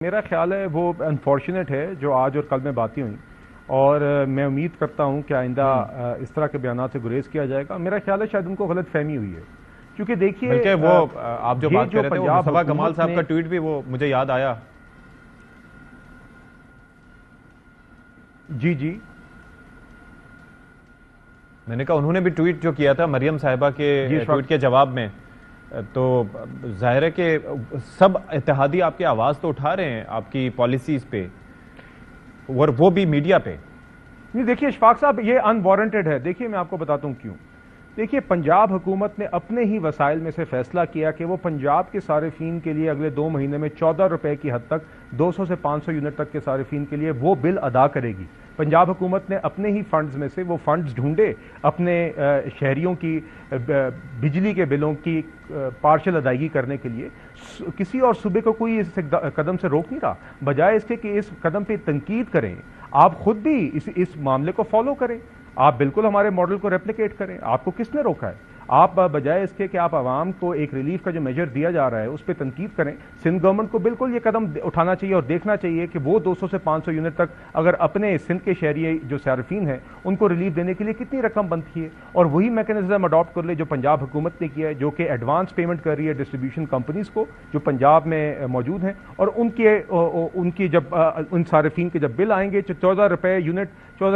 میرا خیال ہے وہ انفارچونیٹ ہے جو آج اور کل میں باتیں ہوئیں، اور میں امید کرتا ہوں کہ آئندہ اس طرح کے بیانات سے گریز کیا جائے گا۔ میرا خیال ہے شاید ان کو غلط فہمی ہوئی ہے، کیونکہ دیکھیے بلکہ وہ آپ جو بات کر رہے تھے وہ مصطفیٰ کمال صاحب کا ٹویٹ بھی وہ مجھے یاد آیا۔ جی میں نے کہا انہوں نے بھی ٹویٹ جو کیا تھا مریم صاحبہ کے ٹویٹ کے جواب میں، تو ظاہر ہے کہ سب اتحادی آپ کی آواز تو اٹھا رہے ہیں آپ کی پالیسیز پہ، اور وہ بھی میڈیا پہ۔ نہیں دیکھیے اشفاق صاحب، یہ ان وارنٹڈ ہے۔ دیکھیے میں آپ کو بتاتا ہوں کیوں۔ دیکھیے پنجاب حکومت نے اپنے ہی وسائل میں سے فیصلہ کیا کہ وہ پنجاب کے صارفین کے لیے اگلے 2 مہینے میں 14 روپے کی حد تک 200 سے 500 یونٹ تک کے صارفین کے لیے وہ بل ادا کرے گی۔ پنجاب حکومت نے اپنے ہی فنڈز میں سے وہ فنڈز ڈھونڈے اپنے شہریوں کی بجلی کے بلوں کی پارشل ادائیگی کرنے کے لیے۔ کسی اور صوبے کو کوئی اس قدم سے روک نہیں رہا، بجائے اس کے کہ اس قدم پہ تنقید کریں، آپ خود بھی اس معاملے کو فالو کریں، آپ بالکل ہمارے ماڈل کو ریپلیکیٹ کریں۔ آپ کو کس نے روکا ہے؟ آپ بجائے اس کے کہ آپ عوام کو ایک ریلیف کا جو میجر دیا جا رہا ہے اس پہ تنقید کریں۔ سندھ گورنمنٹ کو بالکل یہ قدم اٹھانا چاہیے اور دیکھنا چاہیے کہ وہ 200 سے 500 یونٹ تک اگر اپنے سندھ کے شہری جو صارفین ہیں ان کو ریلیف دینے کے لیے کتنی رقم بنتی ہے، اور وہی میکینزم اڈاپٹ کر لے جو پنجاب حکومت نے کیا ہے، جو کہ ایڈوانس پیمنٹ کر رہی ہے ڈسٹریبیوشن کمپنیز کو جو پنجاب میں موجود ہیں، اور ان کی جب ان صارفین کے جب بل آئیں گے 14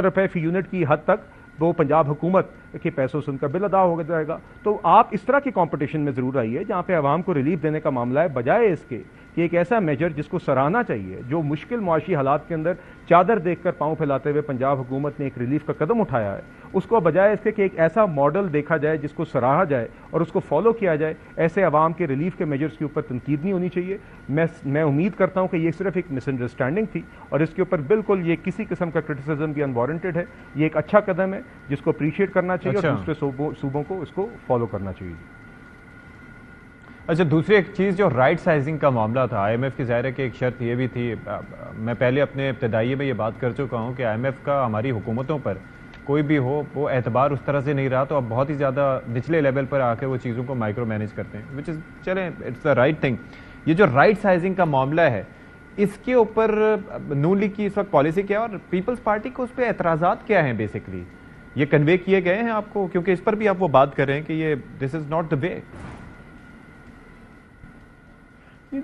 روپے فی یونٹ کی حد تک وہ پنجاب حکومت کے پیسوں سے ان کا بل ادا ہو جائے گا۔ تو آپ اس طرح کی کمپٹیشن میں ضرور آئیے جہاں پہ عوام کو ریلیف دینے کا معاملہ ہے، بجائے اس کے کہ ایک ایسا میجر جس کو سراہنا چاہیے، جو مشکل معاشی حالات کے اندر چادر دیکھ کر پاؤں پھیلاتے ہوئے پنجاب حکومت نے ایک ریلیف کا قدم اٹھایا ہے، اس کو بجائے اس کے کہ ایک ایسا ماڈل دیکھا جائے جس کو سراہا جائے اور اس کو فالو کیا جائے، ایسے عوام کے ریلیف کے میجرز کے اوپر تنقید نہیں ہونی چاہیے۔ میں امید کرتا ہوں کہ یہ صرف ایک مس انڈرسٹینڈنگ تھی، اور اس کے اوپر بالکل یہ کسی قسم کا کرٹیسزم بھی انوارنٹڈ ہے۔ یہ ایک اچھا قدم ہے جس کو اپریشیٹ کرنا چاہیے اور دوسرے صوبوں کو اس کو فالو کرنا چاہیے۔ اچھا، دوسری ایک چیز جو رائٹ سائزنگ کا معاملہ تھا، آئی ایم ایف کی ظاہر ہے کہ ایک شرط یہ بھی تھی، میں پہلے اپنے ابتدائی میں یہ بات کر چکا ہوں کہ آئی ایم ایف کا ہماری حکومتوں پر کوئی بھی ہو وہ اعتبار اس طرح سے نہیں رہا، تو اب بہت ہی زیادہ نچلے لیول پر آ کے وہ چیزوں کو مائکرو مینیج کرتے ہیں، وچ از چلیں اٹس دا رائٹ تھنگ۔ یہ جو رائٹ سائزنگ کا معاملہ ہے اس کے اوپر نون لیگ کی اس وقت پالیسی کیا ہے اور پیپلز پارٹی کو اس پہ اعتراضات کیا ہیں؟ بیسکلی یہ کنوے کیے گئے ہیں آپ کو؟ کیونکہ اس پر بھی آپ وہ بات کر رہے ہیں کہ یہ دس از ناٹ دا وے۔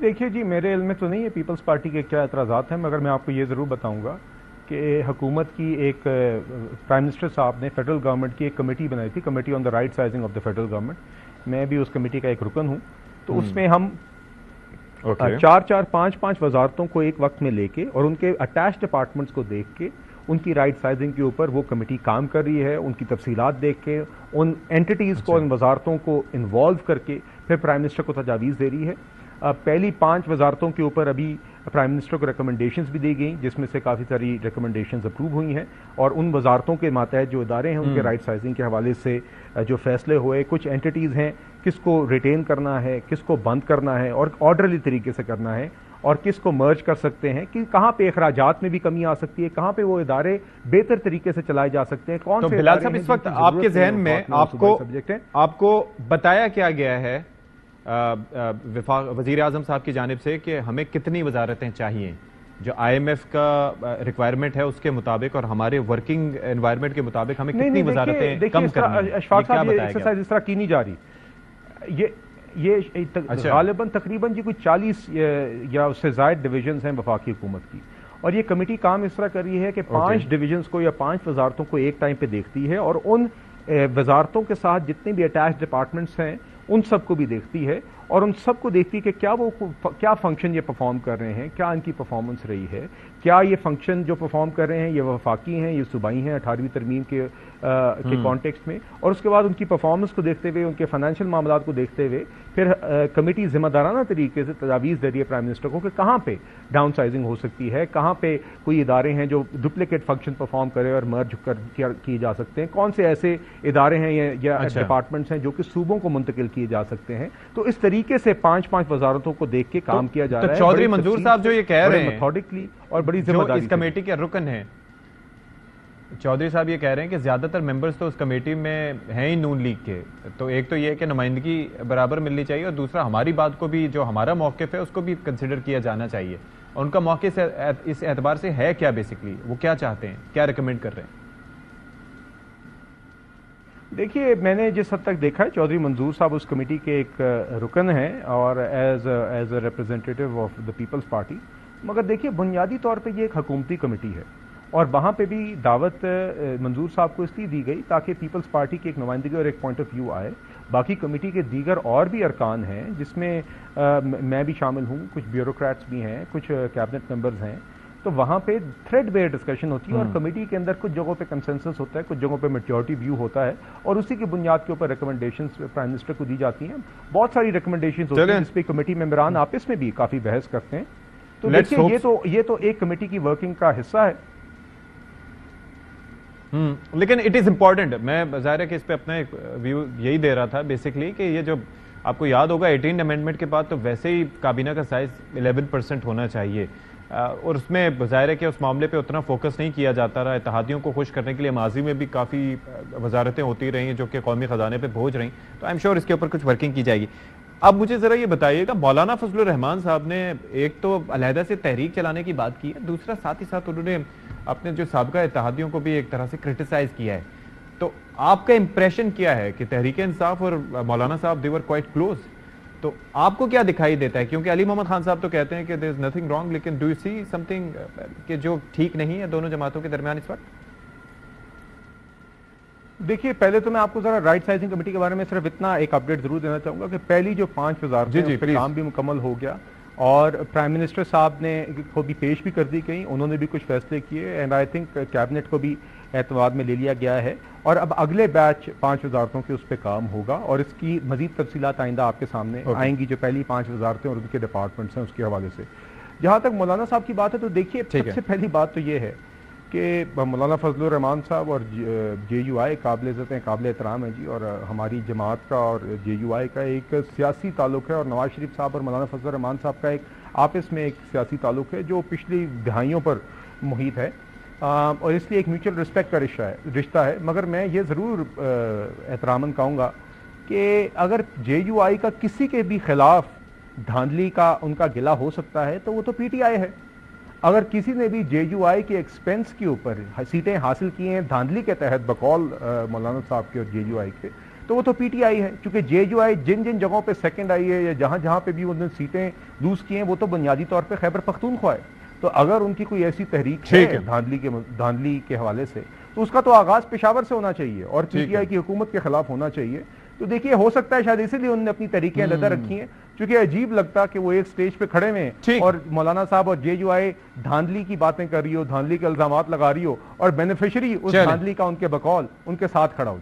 دیکھیے جی، میرے علم میں تو نہیں ہے پیپلز پارٹی کے کیا اعتراضات ہیں، مگر میں آپ کو یہ ضرور بتاؤں گا کہ حکومت کی ایک پرائم منسٹر صاحب نے فیڈرل گورنمنٹ کی ایک کمیٹی بنائی تھی، committee on the right sizing of the federal government. میں بھی اس کمیٹی کا ایک رکن ہوں، تو اس میں ہم 4-5 وزارتوں کو ایک وقت میں لے کے اور ان کے اٹیچ ڈپارٹمنٹس کو دیکھ کے ان کی رائٹ سائزنگ کے اوپر وہ کمیٹی کام کر رہی ہے، ان کی تفصیلات دیکھ کے ان اینٹیز کو، ان وزارتوں کو انوالو کر کے پھر پرائم منسٹر کو تجاویز دے رہی ہے۔ پہلی 5 وزارتوں کے اوپر ابھی پرائم منسٹر کو ریکمنڈیشنز بھی دی گئیں، جس میں سے کافی ساری ریکمنڈیشنز اپروو ہوئی ہیں، اور ان وزارتوں کے ماتحت جو ادارے ہیں ان کے رائٹ سائزنگ کے حوالے سے جو فیصلے ہوئے، کچھ اینٹیز ہیں کس کو ریٹین کرنا ہے، کس کو بند کرنا ہے اور آرڈرلی طریقے سے کرنا ہے، اور کس کو مرج کر سکتے ہیں، کہ کہاں پہ اخراجات میں بھی کمی آ سکتی ہے، کہاں پہ وہ ادارے بہتر طریقے سے چلائے جا سکتے ہیں، کون سے۔ تو بلال صاحب اس وقت آپ کے ذہن میں آپ کو بتایا کیا گیا ہے وزیر اعظم صاحب کی جانب سے کہ ہمیں کتنی وزارتیں چاہیے؟ جو آئی ایم ایف کا ریکوائرمنٹ ہے اس کے مطابق اور ہمارے ورکنگ انوائرمنٹ کے مطابق ہمیں کتنی وزارتیں کم کرنی ہیں؟ اشفاق صاحب یہ ایکسرسائز اس طرح کی نہیں جا رہی، یہ غالباً تقریباً کوئی 40 یا اس سے زائد ڈویژنز ہیں وفاقی حکومت کی، اور یہ کمیٹی کام اس طرح کر رہی ہے کہ 5 ڈویژنز کو یا 5 وزارتوں کو ایک ٹائم پہ دیکھتی ہے، اور ان وزارتوں کے ساتھ جتنے بھی اٹیچ ڈپارٹمنٹس ہیں ان سب کو بھی دیکھتی ہے، اور ان سب کو دیکھتی ہے کہ کیا فنکشن یہ پرفارم کر رہے ہیں، کیا ان کی پرفارمنس رہی ہے، کیا یہ فنکشن جو پرفارم کر رہے ہیں یہ وفاقی ہیں، یہ صوبائی ہیں 18ویں ترمیم کے کانٹیکسٹ میں، اور اس کے بعد ان کی پرفارمنس کو دیکھتے ہوئے، ان کے فائنینشیل معاملات کو دیکھتے ہوئے پھر کمیٹی ذمہ دارانہ طریقے سے تجاویز دے رہی ہے پرائم منسٹر کو کہ کہاں پہ ڈاؤن سائزنگ ہو سکتی ہے، کہاں پہ کوئی ادارے ہیں جو ڈپلیکیٹ فنکشن پرفارم کرے اور مرج کیے جا سکتے ہیں، کون سے ایسے ادارے ہیں یا ڈپارٹمنٹس ہیں جو کہ صوبوں کو منتقل کیے جا سکتے ہیں۔ تو اس طریقے سے 5 وزارتوں کو دیکھ کے کام کیا جا رہا ہے۔ چودھری منظور صاحب جو یہ کہہ رہے ہیں میتھوڈکلی اور بڑی ذمہ داری، اس کمیٹی کے رکن ہیں، چودھری صاحب یہ کہہ رہے ہیں کہ زیادہ تر ممبرز تو اس کمیٹی میں ہیں ہی نون لیگ کے، تو ایک تو یہ ہے کہ نمائندگی برابر ملنی چاہیے، اور دوسرا ہماری بات کو بھی، جو ہمارا موقف ہے اس کو بھی کنسیڈر کیا جانا چاہیے۔ ان کا موقع سے اس اعتبار سے ہے کیا بیسکلی؟ وہ کیا چاہتے ہیں، کیا ریکمینڈ کر رہے ہیں؟ دیکھیے میں نے جس حد تک دیکھا ہے چودھری منظور صاحب اس کمیٹی کے ایک رکن ہیں اور as a representative of the Peoples Party, مگر دیکھیے بنیادی طور پہ یہ ایک حکومتی کمیٹی ہے اور وہاں پہ بھی دعوت منظور صاحب کو اس لیے دی گئی تاکہ پیپلز پارٹی کی ایک نمائندگی اور ایک پوائنٹ آف ویو آئے۔ باقی کمیٹی کے دیگر اور بھی ارکان ہیں جس میں میں بھی شامل ہوں، کچھ بیوروکریٹس بھی ہیں، کچھ کیبنٹ ممبرز ہیں، تو وہاں پہ تھریڈ بیئر ڈسکشن ہوتی ہے اور کمیٹی کے اندر کچھ جگہوں پہ کنسنسس ہوتا ہے، کچھ جگہوں پہ میجورٹی ویو ہوتا ہے اور اسی کی بنیاد کے اوپر ریکمنڈیشنز پرائم منسٹر کو دی جاتی ہیں۔ بہت ساری ریکمنڈیشنز ہوتی ہیں جس پہ کمیٹی ممبران آپس میں بھی کافی بحث کرتے ہیں۔ تو دیکھیے یہ تو ایک کمیٹی کی ورکنگ کا حصہ ہے۔ لیکن اٹ از امپورٹنٹ، میں ظاہر ہے کہ اس پہ اپنا ایک ویو یہی دے رہا تھا بیسکلی کہ یہ جو آپ کو یاد ہوگا 18 امینڈمنٹ کے بعد تو ویسے ہی کابینہ کا سائز 11% ہونا چاہیے اور اس میں ظاہر ہے کہ اس معاملے پہ اتنا فوکس نہیں کیا جاتا رہا۔ اتحادیوں کو خوش کرنے کے لیے ماضی میں بھی کافی وزارتیں ہوتی رہی ہیں جو کہ قومی خزانے پہ بوجھ رہی، تو آئی ایم شیور اس کے اوپر کچھ ورکنگ کی جائے گی۔ اب مجھے ذرا یہ بتائیے گا، مولانا فضل الرحمان صاحب نے ایک تو علیحدہ سے تحریک چلانے کی بات کی ہے، دوسرا ساتھ ہی ساتھ انہوں نے اپنے جو سابقہ اتحادیوں کو بھی ایک طرح سے کرٹیسائز کیا ہے، تو آپ کا امپریشن کیا ہے کہ تحریک انصاف اور مولانا صاحب they were quite close، تو آپ کو کیا دکھائی دیتا ہے؟ کیونکہ علی محمد خان صاحب تو کہتے ہیں کہ there is nothing wrong، لیکن do you see something کہ جو ٹھیک نہیں ہے دونوں جماعتوں کے درمیان اس وقت؟ دیکھیے پہلے تو میں آپ کو ذرا رائٹ سائزنگ کمیٹی کے بارے میں صرف اتنا ایک اپڈیٹ ضرور دینا چاہوں گا کہ پہلی جو 5 وزارتیں اس پہ کام بھی مکمل ہو گیا اور پرائم منسٹر صاحب نے کو بھی پیش بھی کر دی گئی، انہوں نے بھی کچھ فیصلے کیے اینڈ آئی تھنک کیبنٹ کو بھی اعتماد میں لے لیا گیا ہے اور اب اگلے بیچ 5 وزارتوں کے اس پہ کام ہوگا اور اس کی مزید تفصیلات آئندہ آپ کے سامنے آئیں گی، جو پہلی 5 وزارتیں اور ان کے ڈپارٹمنٹس ہیں اس کے حوالے سے۔ جہاں تک مولانا صاحب کی بات ہے تو دیکھیے سب سے پہلی بات تو یہ ہے کہ مولانا فضل الرحمان صاحب اور جے یو آئی قابل عزت ہیں، قابل احترام ہیں جی، اور ہماری جماعت کا اور جے یو آئی کا ایک سیاسی تعلق ہے اور نواز شریف صاحب اور مولانا فضل الرحمان صاحب کا ایک آپس میں ایک سیاسی تعلق ہے جو پچھلی دہائیوں پر محیط ہے اور اس لیے ایک میوچل رسپیکٹ کا رشتہ ہے۔ مگر میں یہ ضرور احتراماً کہوں گا کہ اگر جے یو آئی کا کسی کے بھی خلاف دھاندلی کا ان کا گلہ ہو سکتا ہے تو وہ تو پی ٹی آئی ہے۔ اگر کسی نے بھی جے یو آئی کے ایکسپینس کے اوپر سیٹیں حاصل کی ہیں دھاندلی کے تحت بقول مولانا صاحب کے اور جے یو آئی کے، تو وہ تو پی ٹی آئی ہے، چونکہ جے یو آئی جن جگہوں پہ سیکنڈ آئی ہے یا جہاں پہ بھی انہوں نے سیٹیں لوز کی ہیں وہ تو بنیادی طور پہ خیبر پختونخوا ہے۔ تو اگر ان کی کوئی ایسی تحریک ہے دھاندلی کے حوالے سے تو اس کا تو آغاز پشاور سے ہونا چاہیے اور پی ٹی آئی کی حکومت کے خلاف ہونا چاہیے۔ تو دیکھیے ہو سکتا ہے شاید اسی لیے انہوں نے اپنی تحریکیں علیحدہ رکھی ہیں، چونکہ عجیب لگتا کہ وہ ایک سٹیج پہ کھڑے ہوئے اور مولانا صاحب اور جے یو آئی دھاندلی کی باتیں کر رہی ہو، دھاندلی کے الزامات لگا رہی ہو اور بینیفیشری اس دھاندلی کا ان کے بقول ان کے ساتھ کھڑا ہو۔